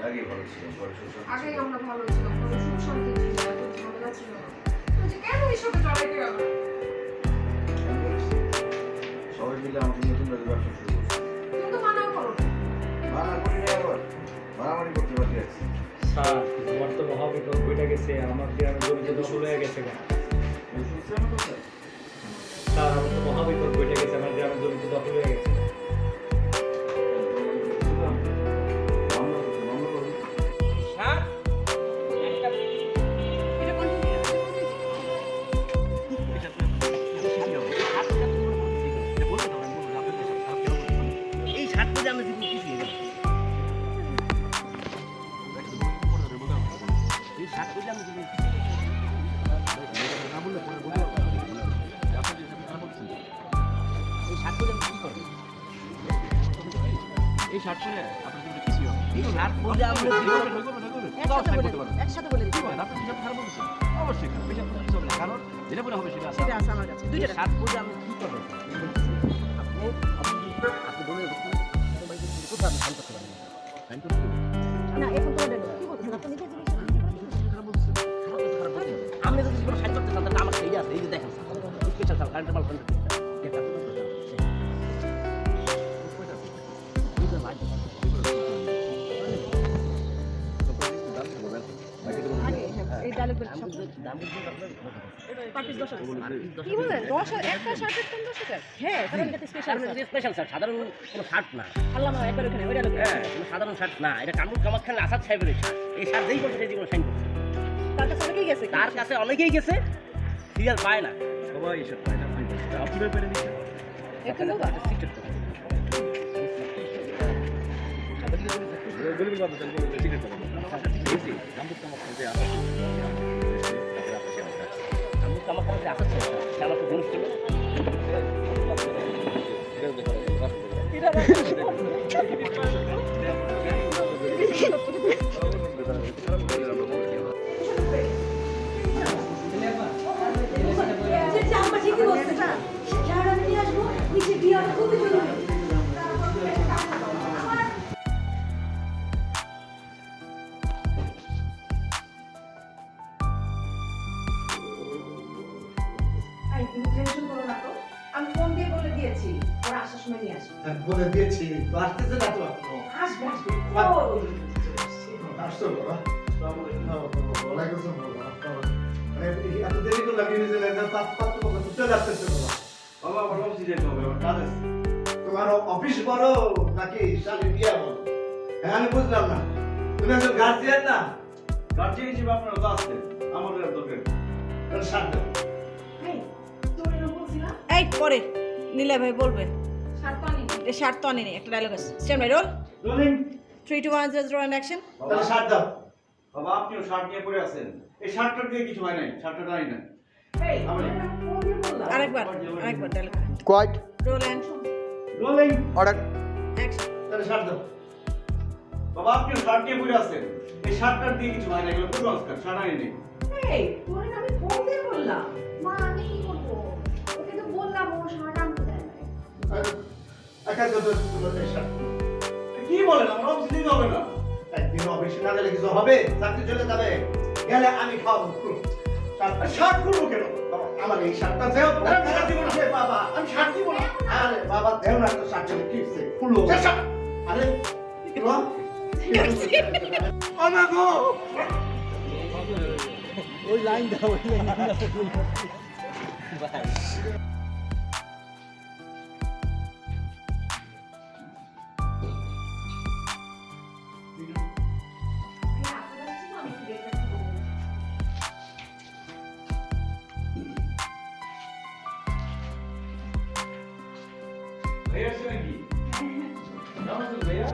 আগে ভালো ছিল, পরে আগেই আমরা ভালো ছিলাম, কোনো সুখ শান্তি ছিল না, এত ঝামেলা ছিল না। তো যে কেন এইসবে জড়াইতে গেল? সবাই মিলে আমাকে নতুন করে ব্যবসা শুরু করছে। তুমি তো মানাও করো না। মানা করি না আবার, মারামারি করতে বাকি আছে। স্যার তোমার তো মহাবিপদ ঘটে গেছে, আমার গ্রামে জমিতে দখল হয়ে গেছে কেন? শুনছি আমার কথা? স্যার আমার তো মহাবিপদ ঘটে গেছে, আমার গ্রামে জমিতে দখল হয়ে গেছে। মামলা করতে, মামলা করুন। এটা কন্টিনিউ এই সাত করে আমরা যদি কিছু এই সাত করে আমরা যদি এই সাত করে আমরা কি করবো এই সাত করে আপনার কিন্তু কিছু হবে এই সাত করে আমরা একসাথে বলে দিই আপনি হিসাব খারাপ বলছেন অবশ্যই খারাপ হিসাব করে কিছু হবে না কারণ যেটা করে হবে সেটা আছে সেটা আছে আমার কাছে দুইটা সাত করে আমরা কি করবো আপনি আপনি বলে কোথাও আপনি সাইন করতে পারবেন সাইন করতে না এখন তো ওটা কি বলতেছেন আপনি নিজে জিনিস আমি যদি কোনো সাইন করতে চান তাহলে আমার সেই আছে এই যে দেখেন স্পেশাল স্যার কারেন্ট মাল ফোন এই ডায়লগ বলে সব পার্টিস 10 কি বলেন 10 একটা শার্টের দাম 10 হ্যাঁ কারণ এটা স্পেশাল স্পেশাল স্যার সাধারণ কোনো শার্ট না আল্লাহ মা একবার ওখানে ওই ডায়লগ হ্যাঁ কোনো সাধারণ শার্ট না এটা কামরুল কামাখ্যান আসাদ সাহেবের শার্ট এই শার্ট যেই বলছে সেই জীবন সাইন করছে তার কাছে অনেকেই গেছে তার কাছে অনেকেই গেছে সিরিয়াল পায় না সবাই এই শার্ট পায় না আপনি পেরে নিচ্ছেন একটু লোকা গরিবের বাদ দেন, বলে সিগারেট খাবেন। কামরুল কামাখ্যান যে আছে, কামরুল কামাখ্যান যে আসাদ সাহেব সে আমাকে ঘনিষ্ঠ লোক টেনশন করো না তো, আমি ফোন দিয়ে বলে দিয়েছি ওরা আসার সময় নিয়ে আসবে। বলে দিয়েছি তো আসতেছে না তো এখনো। আসবে আসবে আসতো বাবা। ওয়ালাইকুম আসসালাম বাবা। মানে এত দেরি করে লাগিয়ে নিয়েছিলেন না, পাঁচ তো চলে আসতেছে বাবা। বাবা আমার অফিসে যেতে হবে, আমার কাজ আছে। তোমার অফিস বড় নাকি শালি বিয়া বড়? হ্যাঁ আমি বুঝলাম না। তুমি একজন গার্জিয়ান না? গার্জিয়ান হিসেবে আপনারা তো আসছেন, আমাদের আর দরকার নেই। তাহলে সাথ দাও। এই তোর এরকম বলছি না, এই পরে নীলা ভাই বলবে সাত তো আনিনি। এই শার্ট তো আনেনি একটা ডায়লগ আছে stand by roll rolling. 3 2 1 0 1 action তাহলে সাথ দাও। বাবা আপনিও শার্ট নিয়ে পরে আছেন, এই শার্টটা দিয়ে কিছু হয় নাই, শার্টটা নাই না। এই তোর আমি ফোন দিয়ে বললাম আরেকবার dialogue quiet roll and rolling. Order. Action তাহলে সাথ দাও। বাবা আপনিও শার্ট নিয়ে পরে আছেন, এই শার্টটা দিয়ে কিছু হয় না, এগুলো কুসংস্কার, শার্ট আনি নেই। এই তোর আমি ফোন দিয়ে বললাম মা আমি কি করবো, ওকে তো বললাম ও শার্ট আনতে দেয় না। একা তো তোমাদের সাথ। কি বলেন, আমার অফিসে দিতে হবে না। একদিন অফিসে না গেলে কিছু হবে? চাকরি চলে যাবে। গেলে আমি খাওয়াবো। শার্ট করবো কেন? বাবা, আমার এই শার্টটা দেও। আমি শার্ট দিব না। আরে বাবা, আমি শার্ট দিব না। আরে বাবা, দেও না তো শার্ট কি হইছে? খুলো। আরে কি হলো? ও মা গো! ওই লাইন দাও ওই লাইন ভাইয়া আসছে নাকি? কেমন আছেন ভাইয়া?